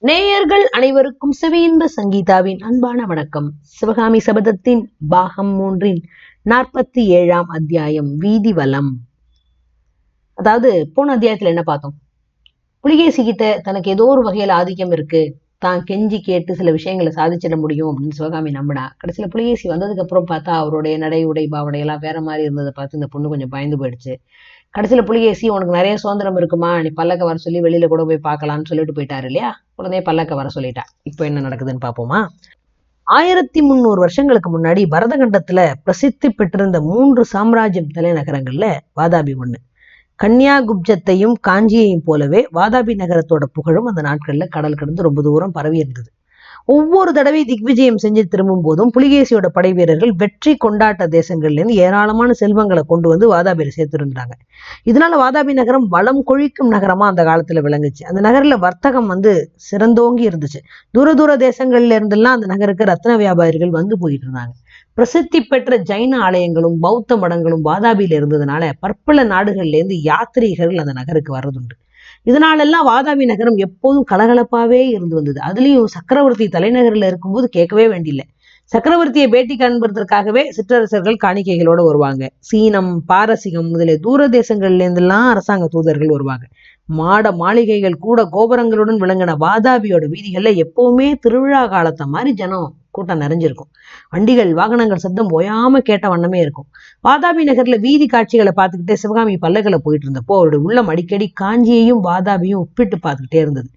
நேயர்கள் அனைவருக்கும் செவியின்ப சங்கீதாவின் அன்பான வணக்கம். சிவகாமி சபதத்தின் பாகம் 3 47ஆம் அத்தியாயம் வீதி வலம். அதாவது போன அத்தியாயத்துல என்ன பார்த்தோம்? புலிகேசி கிட்ட தனக்கு ஏதோ ஒரு வகையில ஆதிக்கம் இருக்கு, தான் கெஞ்சி கேட்டு சில விஷயங்களை சாதிச்சிட முடியும் அப்படின்னு சிவகாமி நம்பினா. கடைசியில புலிகேசி வந்ததுக்கு அப்புறம் பார்த்தா அவருடைய நடை உடை பாவடை எல்லாம் வேற மாதிரி இருந்ததை பார்த்து இந்த பொண்ணு கொஞ்சம் பயந்து போயிடுச்சு. கடைசியில புலிகேசி உனக்கு நிறைய சுதந்திரம் இருக்குமா, நீ பல்லக்க வர சொல்லி வெளியில கூட போய் பார்க்கலாம்னு சொல்லிட்டு போயிட்டாரு இல்லையா. உடனே பல்லக்க வர சொல்லிட்டா. இப்போ என்ன நடக்குதுன்னு பார்ப்போமா. 1300 வருஷங்களுக்கு முன்னாடி பரதகண்டத்துல பிரசித்தி பெற்றிருந்த 3 சாம்ராஜ்யம் தலைநகரங்கள்ல வாதாபி ஒண்ணு. கன்னியாகுப்ஜத்தையும் காஞ்சியையும் போலவே வாதாபி நகரத்தோட புகழும் அந்த நாட்கள்ல கடல் கடந்து ரொம்ப தூரம் பரவி இருந்தது. ஒவ்வொரு தடவை திக்விஜயம் செஞ்சு திரும்பும் போதும் புலிகேசியோட படை வீரர்கள் வெற்றி கொண்டாட்ட தேசங்கள்ல இருந்து ஏராளமான செல்வங்களை கொண்டு வந்து வாதாபியில சேர்த்திருந்தாங்க. இதனால வாதாபி நகரம் வளம் கொழிக்கும் நகரமா அந்த காலத்துல விளங்குச்சு. அந்த நகர்ல வர்த்தகம் சிறந்தோங்கி இருந்துச்சு. தூர தூர தேசங்கள்ல இருந்தெல்லாம் அந்த நகருக்கு ரத்ன வியாபாரிகள் வந்து போயிட்டு இருந்தாங்க. பிரசித்தி பெற்ற ஜைன ஆலயங்களும் பௌத்த மடங்களும் வாதாபியில இருந்ததுனால பற்பல நாடுகள்ல இருந்து யாத்திரிகர்கள் அந்த நகருக்கு வர்றதுண்டு. இதனாலெல்லாம் வாதாபி நகரம் எப்போதும் கலகலப்பாவே இருந்து வந்தது. அதுலயும் சக்கரவர்த்தி தலைநகர்ல இருக்கும்போது கேட்கவே வேண்டியில்லை. சக்கரவர்த்தியை பேட்டி காண்பதற்காகவே சிற்றரசர்கள் காணிக்கைகளோட வருவாங்க. சீனம், பாரசீகம் முதலிய தூர தேசங்கள்ல இருந்தெல்லாம் அரசாங்க தூதர்கள் வருவாங்க. மாட மாளிகைகள் கூட கோபுரங்களுடன் விளங்கின வாதாபியோட வீதிகள்ல எப்பவுமே திருவிழா காலத்தை மாதிரி ஜனம் கூட்டம் நிறைஞ்சிருக்கும். வண்டிகள் வாகனங்கள் சத்தம் ஓயாம கேட்ட வண்ணமே இருக்கும். வாதாபி நகர்ல வீதி காட்சிகளை பார்த்துக்கிட்டே சிவகாமி பல்லக்கில் போயிட்டு இருந்தப்போ அவருடைய உள்ளம் அடிக்கடி காஞ்சியையும் வாதாபியும் ஒப்பிட்டு பார்த்துக்கிட்டே இருந்தது.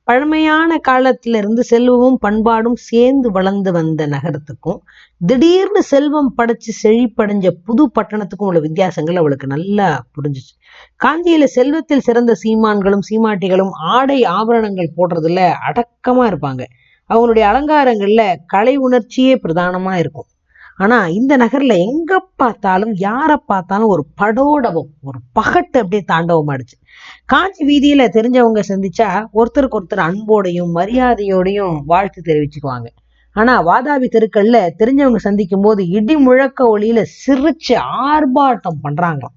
பழமையான காலத்துல இருந்து செல்வமும் பண்பாடும் சேர்ந்து வளர்ந்து வந்த நகரத்துக்கும் திடீர்னு செல்வம் படைச்சு செழிப்படைஞ்ச புது பட்டணத்துக்கும் உள்ள வித்தியாசங்கள் அவளுக்கு நல்லா புரிஞ்சிச்சு. காஞ்சியில செல்வத்தில் சிறந்த சீமான்களும் சீமாட்டிகளும் ஆடை ஆபரணங்கள் போடுறதுல அடக்கமா இருப்பாங்க. அவங்களுடைய அலங்காரங்கள்ல கலை உணர்ச்சியே பிரதானமா இருக்கும். ஆனா இந்த நகர்ல எங்க பார்த்தாலும் யாரை பார்த்தாலும் ஒரு படோடவும் ஒரு பகட்டு அப்படியே தாண்டவமாடுச்சு. காஞ்சி வீதியில தெரிஞ்சவங்க சந்திச்சா ஒருத்தருக்கு ஒருத்தர் அன்போடையும் மரியாதையோடையும் வாழ்த்து தெரிவிச்சுக்குவாங்க. ஆனா வாதாபி தெருக்கள்ல தெரிஞ்சவங்க சந்திக்கும் போது இடி முழக்க ஒளியில சிரிச்சு ஆர்ப்பாட்டம் பண்றாங்களாம்.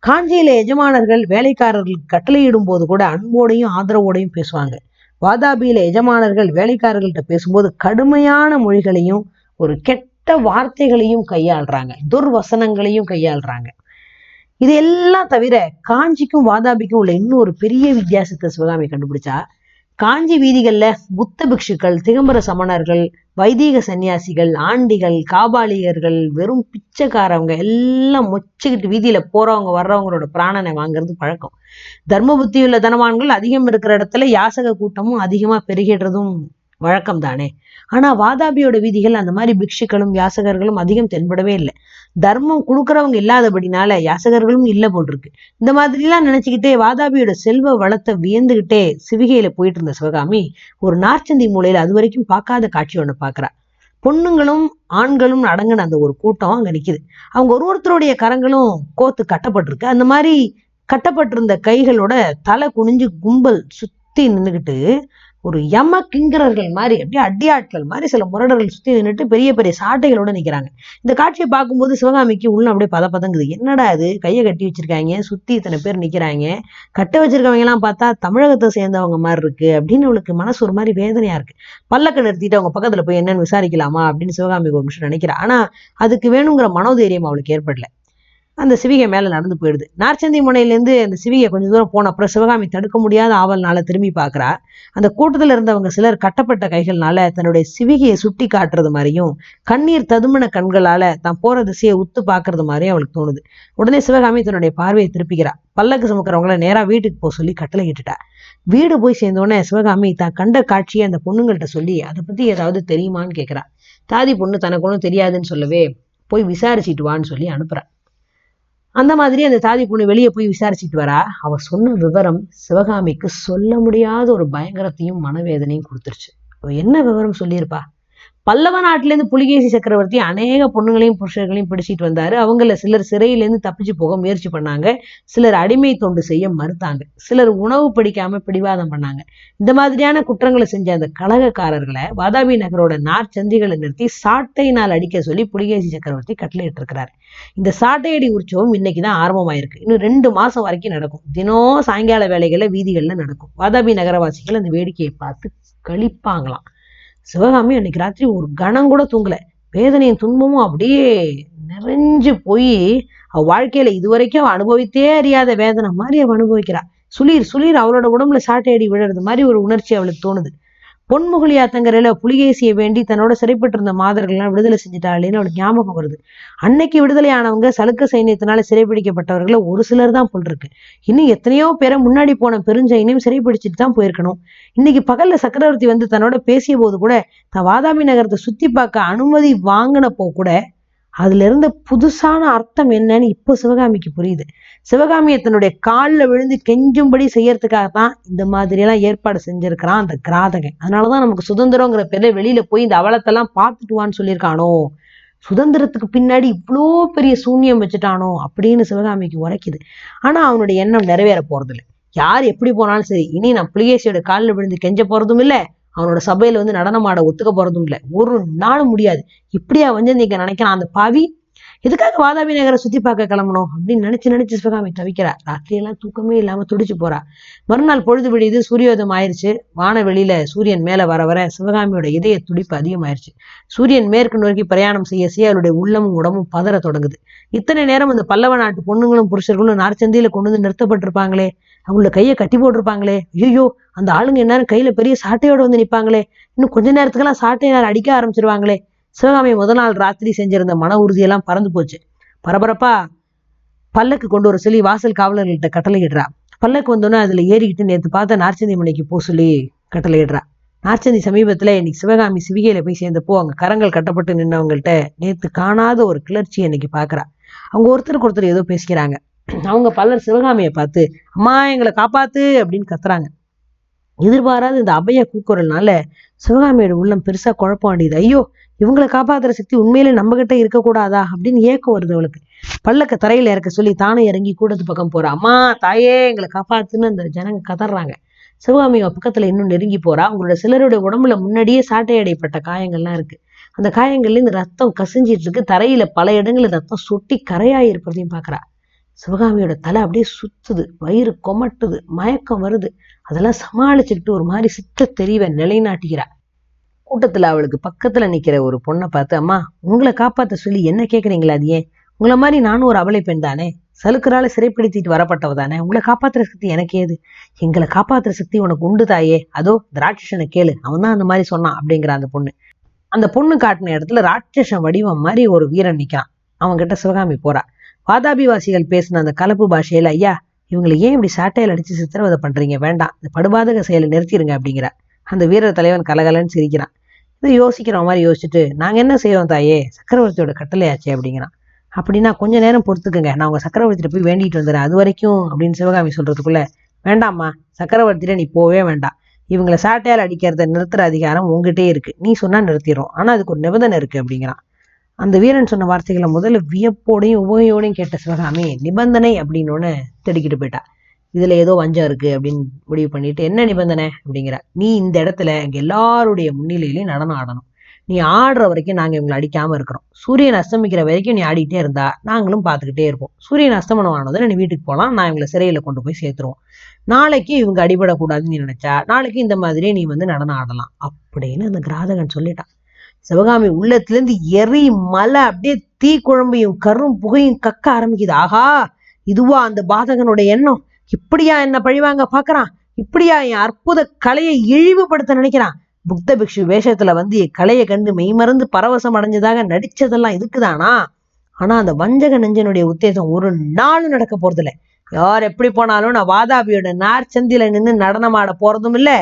காஞ்சியில எஜமானர்கள் வேலைக்காரர்களுக்கு கட்டளையிடும் போது கூட அன்போடையும் ஆதரவோடையும் பேசுவாங்க. வாதாபியில எஜமானர்கள் வேலைக்காரர்கள்ட்ட பேசும்போது கடுமையான மொழிகளையும் ஒரு கெட்ட வார்த்தைகளையும் கையாளுறாங்க, துர்வசனங்களையும் கையாளுறாங்க. இது எல்லாம் தவிர காஞ்சிக்கும் வாதாபிக்கும் உள்ள இன்னொரு பெரிய வித்தியாசத்தை சிவகாமி கண்டுபிடிச்சா. காஞ்சி வீதிகள்ல புத்த பிக்ஷுக்கள், திகம்பர சமணர்கள், வைதீக சன்னியாசிகள், ஆண்டிகள், காபாலிகர்கள், வெறும் பிச்சைக்காரவங்க எல்லாம் மொச்சுக்கிட்டு வீதியில போறவங்க வர்றவங்களோட பிராணனை வாங்குறது பழக்கம். தர்ம புத்தியுள்ள தனவான்கள் அதிகம் இருக்கிற இடத்துல யாசக கூட்டமும் அதிகமா பெருகிடுறதும் வழக்கம் தானே. ஆனா வாதாபியோட வீதிகள் அந்த மாதிரி பிக்ஷுக்களும் யாசகர்களும் அதிகம் தென்படவே இல்லை. தர்மம் கொடுக்கறவங்க இல்லாதபடினால யாசகர்களும் இல்லை போட்டிருக்கு. இந்த மாதிரி எல்லாம் நினைச்சுக்கிட்டே வாதாபியோட செல்வ வளத்தை வியந்துகிட்டே சிவிகையில போயிட்டு இருந்த சிவகாமி ஒரு நார்ச்சந்தி மூலையில அது வரைக்கும் பார்க்காத காட்சி ஒண்ணு பாக்குறா. பொண்ணுங்களும் ஆண்களும் அடங்கின அந்த ஒரு கூட்டம் அங்க நிக்குது. அவங்க ஒருத்தருடைய கரங்களும் கோத்து கட்டப்பட்டிருக்கு. அந்த மாதிரி கட்டப்பட்டிருந்த கைகளோட தலை குனிஞ்சு கும்பல் சுத்தி நின்றுகிட்டு ஒரு யம கிங்கரர்கள் மாதிரி அப்படியே அடியாட்கள் மாதிரி சில முரடர்கள் சுத்தி நின்றுட்டு பெரிய பெரிய சாட்டைகளோட நிக்கிறாங்க. இந்த காட்சியை பார்க்கும்போது சிவகாமிக்கு உள்ள அப்படியே பதங்குது. என்னடா இது, கையை கட்டி வச்சிருக்காங்க, சுத்தி இத்தனை பேர் நிக்கிறாங்க, கட்ட வச்சிருக்கவங்க எல்லாம் பார்த்தா தமிழகத்தை சேர்ந்தவங்க மாதிரி இருக்கு அப்படின்னு அவளுக்கு மனசு ஒரு மாதிரி வேதனையா இருக்கு. பல்லக்க நிறுத்திட்டு அவங்க பக்கத்துல போய் என்னன்னு விசாரிக்கலாமா அப்படின்னு சிவகாமிக்கு ஒரு நிமிஷம் நினைக்கிறா. ஆனா அதுக்கு வேணுங்கிற மனோதைரியம் அவளுக்கு ஏற்படல. அந்த சிவிகை மேல நடந்து போயிடுது. நார்ச்சந்தி முனையிலேருந்து அந்த சிவிகை கொஞ்சம் தூரம் போன அப்புறம் சிவகாமி தடுக்க முடியாத ஆவல்னால திரும்பி பார்க்கறா. அந்த கூட்டத்துல இருந்தவங்க சிலர் கட்டப்பட்ட கைகள்னால தன்னுடைய சிவிகையை சுட்டி காட்டுறது மாதிரியும் கண்ணீர் ததுமன கண்களால தான் போற திசையை உத்து பாக்குறது மாதிரியும் அவளுக்கு தோணுது. உடனே சிவகாமி தன்னுடைய பார்வையை திருப்பிக்கிறா. பல்லக்கு சுமக்கிறவங்கள நேரா வீட்டுக்கு போக சொல்லி கட்டளை இட்டுட்டா. வீடு போய் சேர்ந்தோடனே சிவகாமி தான் கண்ட காட்சியை அந்த பொண்ணுங்கள்ட்ட சொல்லி அதை பத்தி ஏதாவது தெரியுமான்னு கேட்கிறா. தாதி பொண்ணு தனக்கு ஒன்றும் தெரியாதுன்னு சொல்லவே போய் விசாரிச்சுட்டு வான்னு சொல்லி அனுப்புறா. அந்த மாதிரி அந்த தாதி பொண்ணு வெளியே போய் விசாரிச்சுட்டு வரா. அவ சொன்ன விவரம் சிவகாமிக்கு சொல்ல முடியாத ஒரு பயங்கரத்தையும் மனவேதனையும் கொடுத்துருச்சு. அவ என்ன விவரம் சொல்லியிருப்பா? பல்லவ நாட்டிலேருந்து புலிகேசி சக்கரவர்த்தி அநேக பொண்ணுங்களையும் புருஷர்களையும் பிடிச்சிட்டு வந்தாரு. அவங்கள சிலர் சிறையிலேருந்து தப்பிச்சு போக முயற்சி பண்ணாங்க, சிலர் அடிமை தொண்டு செய்ய மறுத்தாங்க, சிலர் உணவு பிடிக்காம பிடிவாதம் பண்ணாங்க. இந்த மாதிரியான குற்றங்களை செஞ்ச அந்த கலகக்காரர்களை வாதாபி நகரோட நார்ச்சந்திகளை நிறுத்தி சாட்டையினால் அடிக்க சொல்லி புலிகேசி சக்கரவர்த்தி கட்டளையிட்டு இருக்கிறாரு. இந்த சாட்டையடி உற்சவம் இன்னைக்குதான் ஆரம்பமாயிருக்கு. இன்னும் 2 மாசம் வரைக்கும் நடக்கும். தினம் சாயங்கால வேலைகள்ல வீதிகள்ல நடக்கும். வாதாபி நகரவாசிகள் அந்த வேடிக்கையை பார்த்து கழிப்பாங்களாம். சிவகாமி அன்னைக்கு ராத்திரி ஒரு கணம் கூட தூங்கல. வேதனையும் துன்பமும் அப்படியே நிறைஞ்சு போய் அவ வாழ்க்கையில இதுவரைக்கும் அவ அனுபவித்தே அறியாத வேதனை மாதிரி அவ அனுபவிக்கிறா. சுளீர் சுளீர் அவளோட உடம்புல சாட்டையடி விழுறது மாதிரி ஒரு உணர்ச்சி அவளுக்கு தோணுது. பொன்முகலி ஆத்தங்கரையில புலிகேசியை வேண்டி தன்னோட சிறைப்பட்டு இருந்த மாதர்கள்லாம் விடுதலை செஞ்சுட்டாளேன்னு அவளுக்கு ஞாபகம் வருது. அன்னைக்கு விடுதலை ஆனவங்க சலுக்க சைன்யத்தினால சிறைப்பிடிக்கப்பட்டவர்கள ஒரு சிலர் தான் போல் இருக்கு. இன்னும் எத்தனையோ பேரை முன்னாடி போன பெருஞ்சைனையும் சிறைப்பிடிச்சிட்டு தான் போயிருக்கணும். இன்னைக்கு பகல்ல சக்கரவர்த்தி வந்து தன்னோட பேசிய போது கூட தான் வாதாபி நகரத்தை சுத்தி பார்க்க அனுமதி வாங்கினப்போ கூட அதுல இருந்த புதுசான அர்த்தம் என்னன்னு இப்போ சிவகாமிக்கு புரியுது. சிவகாமியை தன்னுடைய காலில் விழுந்து கெஞ்சும்படி செய்யறதுக்காகத்தான் இந்த மாதிரி எல்லாம் ஏற்பாடு செஞ்சிருக்கிறான் அந்த கிராதகன். அதனாலதான் நமக்கு சுதந்திரங்கிற பேர்ல வெளியில போய் இந்த அவலத்தெல்லாம் பார்த்துட்டுவான்னு சொல்லியிருக்கானோ, சுதந்திரத்துக்கு பின்னாடி இவ்வளோ பெரிய சூன்யம் வச்சுட்டானோ அப்படின்னு சிவகாமிக்கு உரைக்குது. ஆனா அவனுடைய எண்ணம் நிறைவேற போறது இல்லை. யார் எப்படி போனாலும் சரி, இனி நான் புலிகேசியோட காலில் விழுந்து கெஞ்ச போறதும் இல்லை, அவனோட சபையில வந்து நடனமாட ஒத்துக்க போறதும் இல்லை. ஒரு நாளும் முடியாது. இப்படியா வந்து நீங்க நினைக்கலாம் அந்த பாவி எதுக்காக வாதாபி நகரை சுத்தி பார்க்க கிளம்பணும் அப்படின்னு நினைச்சு சிவகாமி தவிக்கிறா. ராத்திரியெல்லாம் தூக்கமே இல்லாம துடிச்சு போறா. மறுநாள் பொழுது விடியுது, சூரியோதயம் ஆயிடுச்சு. வானவெளியில சூரியன் மேல வர வர சிவகாமியோட இதய துடிப்பு அதிகமாயிருச்சு. சூரியன் மேற்கு நோக்கி பிரயாணம் செய்ய அவளுடைய உள்ளமும் உடம்பும் பதற தொடங்குது. இத்தனை நேரம் இந்த பல்லவ நாட்டு பொண்ணுங்களும் புருஷர்களும் நார்ச்சந்தியில கொண்டு வந்து நிறுத்தப்பட்டிருப்பாங்களே, அவங்கள கையை கட்டி போட்டிருப்பாங்களே, ஐயோ அந்த ஆளுங்க எல்லாரும் கையில பெரிய சாட்டையோட வந்து நிப்பாங்களே, இன்னும் கொஞ்ச நேரத்துக்கெல்லாம் சாட்டையினால் அடிக்க ஆரம்பிச்சிருவாங்களே. சிவகாமி முதல் நாள் ராத்திரி செஞ்சிருந்த மன உறுதியெல்லாம் பறந்து போச்சு. பரபரப்பா பல்லக்கு கொண்டு வர சொல்லி வாசல் காவலர்கள்ட்ட கட்டளையிடுறா. பல்லக்கு வந்தோன்னா அதுல ஏறிக்கிட்டு நேற்று பார்த்த நார்ச்சந்தி மனைக்கு போ சொல்லி கட்டளையிடுறா. நார்ச்சந்தி சமீபத்துல இன்னைக்கு சிவகாமி சிவிகையில போய் சேர்ந்தப்போ அங்க கரங்கள் கட்டப்பட்டு நின்னவங்கள்ட்ட நேற்று காணாத ஒரு கிளர்ச்சி இன்னைக்கு பாக்குறா. அவங்க ஒருத்தருக்கு ஒருத்தர் ஏதோ பேசிக்கிறாங்க. அவங்க பலர் சிவகாமியை பார்த்து அம்மா எங்களை காப்பாத்து அப்படின்னு கத்துறாங்க. எதிர்பாராத இந்த அபய கூக்குரல்னால சிவகாமியோட உள்ளம் பெருசா குழப்பம் வேண்டியது. ஐயோ இவங்களை காப்பாத்துற சக்தி உண்மையிலே நம்ம கிட்ட இருக்கக்கூடாதா அப்படின்னு ஏக்கம் வருது அவளுக்கு. பல்லக்க தரையில இறக்க சொல்லி தானே இறங்கி கூடத்து பக்கம் போறா. அம்மா தாயே எங்களை காப்பாத்துன்னு அந்த ஜனங்க கதறாங்க. சிவகாமி பக்கத்துல இன்னும் நெருங்கி போறா. அவங்களோட சிலருடைய உடம்புல முன்னாடியே சாட்டையடைப்பட்ட காயங்கள்லாம் இருக்கு. அந்த காயங்கள்ல இருந்து ரத்தம் கசிஞ்சிட்டு இருக்கு. தரையில பல இடங்கள்ல ரத்தம் சொட்டி கரையாயி இருப்பதையும் பாக்குறா. சிவகாமியோட தலை அப்படியே சுத்துது, வயிறு கொமட்டுது, மயக்கம் வருது. அதெல்லாம் சமாளிச்சுக்கிட்டு ஒரு மாதிரி சித்த தெரியவ நிலைநாட்டுகிறா. கூட்டத்துல அவளுக்கு பக்கத்துல நிக்கிற ஒரு பொண்ணை பார்த்து, அம்மா உங்களை காப்பாத்த சொல்லி என்ன கேக்குறீங்களா? அது ஏன்? உங்களை மாதிரி நானும் ஒரு அபலை பெண் தானே, சலுக்கரால சிறைப்பிடித்திட்டு வரப்பட்டவ தானே, உங்களை காப்பாத்துற சக்தி எனக்கு ஏது? எங்களை காப்பாத்துற சக்தி உனக்கு உண்டு தாயே, அதோ ராட்சசனை கேளு, அவன் தான் அந்த மாதிரி சொன்னான் அப்படிங்கிற அந்த பொண்ணு. அந்த பொண்ணு காட்டின இடத்துல ராட்சசன் வடிவம் மாதிரி ஒரு வீரன் நிக்கிறான். அவன் கிட்ட சிவகாமி போறா. வாதாபிவாசிகள் பேசின அந்த கலப்பு பாஷையில, ஐயா இவங்களை ஏன் இப்படி சாட்டையில அடிச்சு சித்திரவதை பண்றீங்க, வேண்டாம், இந்த படுபாதக செயலை நிறுத்திடுங்க அப்படிங்கிற. அந்த வீரர் தலைவன் கலகலன்னு சிரிக்கிறான். இது யோசிக்கிற மாதிரி யோசிச்சுட்டு, நாங்க என்ன செய்வோம் தாயே, சக்கரவர்த்தியோட கட்டளையாச்சே அப்படிங்கிறான். அப்படின்னா கொஞ்ச நேரம் பொறுத்துக்குங்க, நான் உங்க சக்கரவர்த்தியிட்ட போய் வேண்டிட்டு வந்துடுறேன், அது வரைக்கும் அப்படின்னு சிவகாமி சொல்றதுக்குள்ள, வேண்டாம்மா சக்கரவர்த்தியில நீ போவே வேண்டாம், இவங்களை சாட்டையால் அடிக்கிறத நிறுத்துற அதிகாரம் உங்ககிட்டே இருக்கு, நீ சொன்னா நிறுத்திடுறோம், ஆனா அதுக்கு ஒரு நிபந்தனை இருக்கு அப்படிங்கிறான். அந்த வீரன் சொன்ன வார்த்தைகளை முதல்ல வியப்போடையும் உபகையோடையும் கேட்ட சிவகாமி நிபந்தனை அப்படின்னு ஒண்ணு திடுக்கிட்டு போயிட்டா. இதுல ஏதோ வஞ்சம் இருக்கு அப்படின்னு முடிவு பண்ணிட்டு, என்ன நிபந்தனை அப்படிங்கிற. நீ இந்த இடத்துல எங்க எல்லாருடைய முன்னிலையிலையும் நடனம் ஆடணும். நீ ஆடுற வரைக்கும் நாங்க இவங்களை அடிக்காம இருக்கிறோம். சூரியன் அஸ்தமிக்கிற வரைக்கும் நீ ஆடிட்டே இருந்தா நாங்களும் பார்த்துக்கிட்டே இருப்போம். சூரியன் அஸ்தமனம் ஆனதுன்னு நீ வீட்டுக்கு போலாம், நான் இவங்களை சிறையில கொண்டு போய் சேர்த்துருவோம். நாளைக்கு இவங்க அடிபடக்கூடாதுன்னு நீ நினைச்சா நாளைக்கு இந்த மாதிரியே நீ வந்து நடனம் ஆடலாம் அப்படின்னு அந்த கிராதகன் சொல்லிட்டான். சிவகாமி உள்ளத்துல இருந்து எரி மலை அப்படியே தீ குழம்பையும் கரும் புகையும் கக்க ஆரம்பிக்குது. ஆகா, இதுவா அந்த பாதகனுடைய எண்ணம்? இப்படியா என்ன பழிவாங்க பாக்குறான்? இப்படியா என் அற்புத கலையை இழிவுபடுத்த நினைக்கிறான்? புத்த பிக்ஷு வேஷத்துல வந்து என் கலையை கண்டு மெய்மறந்து பரவசம் அடைஞ்சதாக நடிச்சதெல்லாம் இதுக்குதானா? ஆனா அந்த வஞ்சக நெஞ்சனுடைய உத்தேசம் ஒரு நாளும் நடக்க போறது இல்லை. யார் எப்படி போனாலும் நான் வாதாபியோட நார்ச்சந்தில நின்று நடனம் ஆட போறதும் இல்லை,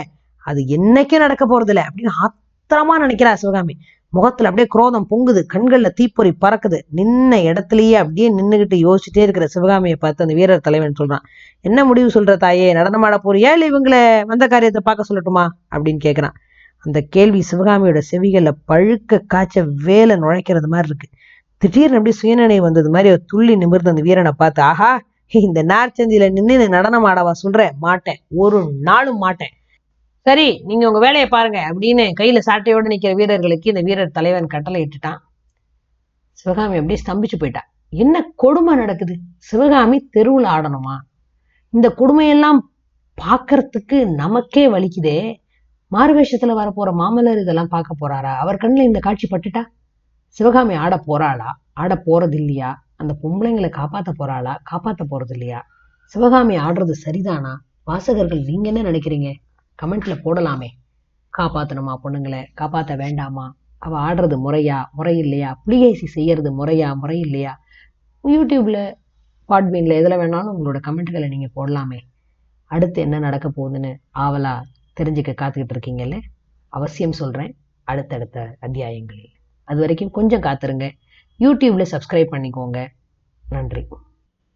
அது என்னைக்கும் நடக்க போறது இல்லை அப்படின்னு ஆத்திரமா நினைக்கிறா சிவகாமி. முகத்துல அப்படியே குரோதம் பொங்குது, கண்கள்ல தீப்பொறி பறக்குது. நின்ன இடத்துலயே அப்படியே நின்னுகிட்டு யோசிச்சுட்டே இருக்கிற சிவகாமியை பார்த்து அந்த வீரர் தலைவன் சொல்றான், என்ன முடிவு சொல்ற தாயே, நடனமாட போறியா இல்ல இவங்களை வந்த காரியத்தை பார்க்க சொல்லட்டுமா அப்படின்னு கேட்கிறான். இந்த கேள்வி சிவகாமியோட செவிகளை பழுக்க காய்ச்ச வேலை நுழைக்கிறது மாதிரி இருக்கு. திடீர்னு எப்படி சுயநினைவு வந்தது மாதிரி ஒரு துள்ளி நிமிர்ந்து அந்த வீரனை பார்த்து, ஆஹா, இந்த நார்ச்சந்தியில நின்று நடனம் ஆடவா சொல்ற? மாட்டேன், ஒரு நாளும் மாட்டேன். சரி, நீங்க உங்க வேலையை பாருங்க அப்படின்னு கையில சாட்டையோடு நிக்கிற வீரர்களுக்கு இந்த வீரர் தலைவன் கட்டளை இட்டுட்டான். சிவகாமி அப்படியே ஸ்தம்பிச்சு போயிட்டா. என்ன கொடுமை நடக்குது? சிவகாமி தெருவுல ஆடணுமா? இந்த கொடுமையெல்லாம் பாக்குறதுக்கு நமக்கே வலிக்குதே. மாறுவேஷத்துல வரப்போற மாமல்லர் இதெல்லாம் பார்க்க போறாரா? அவர் கண்ணில் இந்த காட்சி பட்டுட்டா சிவகாமி ஆட போறாளா? ஆட போறது இல்லையா? அந்த பொம்பளைங்களை காப்பாத்த போறாளா? காப்பாத்த போறது இல்லையா? சிவகாமி ஆடுறது சரிதானா? வாசகர்கள் நீங்க என்ன நினைக்கிறீங்க? கமெண்ட்ல போடலாமே. காப்பாத்தணுமா பொண்ணுங்களை? காப்பாத்த வேண்டாமா? அவ ஆடுறது முறையா முறை இல்லையா? புலிகேசி செய்யறது முறையா முறை இல்லையா? யூடியூப்ல பாட்பீன்ல எதுல வேணாலும் உங்களோட கமெண்ட்களை நீங்க போடலாமே. அடுத்து என்ன நடக்க போகுதுன்னு ஆவலா தெரிஞ்சுக்க காத்துக்கிட்டு இருக்கீங்கல்ல? அவசியம் சொல்றேன் அடுத்தடுத்த அத்தியாயங்களில். அது வரைக்கும் கொஞ்சம் காத்துருங்க. யூடியூப்ல சப்ஸ்கிரைப் பண்ணிக்கோங்க. நன்றி.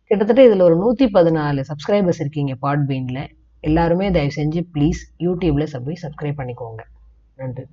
கிட்டத்தட்ட இதுல ஒரு 114 சப்ஸ்கிரைபர்ஸ் இருக்கீங்க பாட்பீன்ல. எல்லாருமே தயவு செஞ்சு ப்ளீஸ் யூடியூப்ல சப்ஸ்கிரைப் பண்ணிக்கோங்க. நன்றி.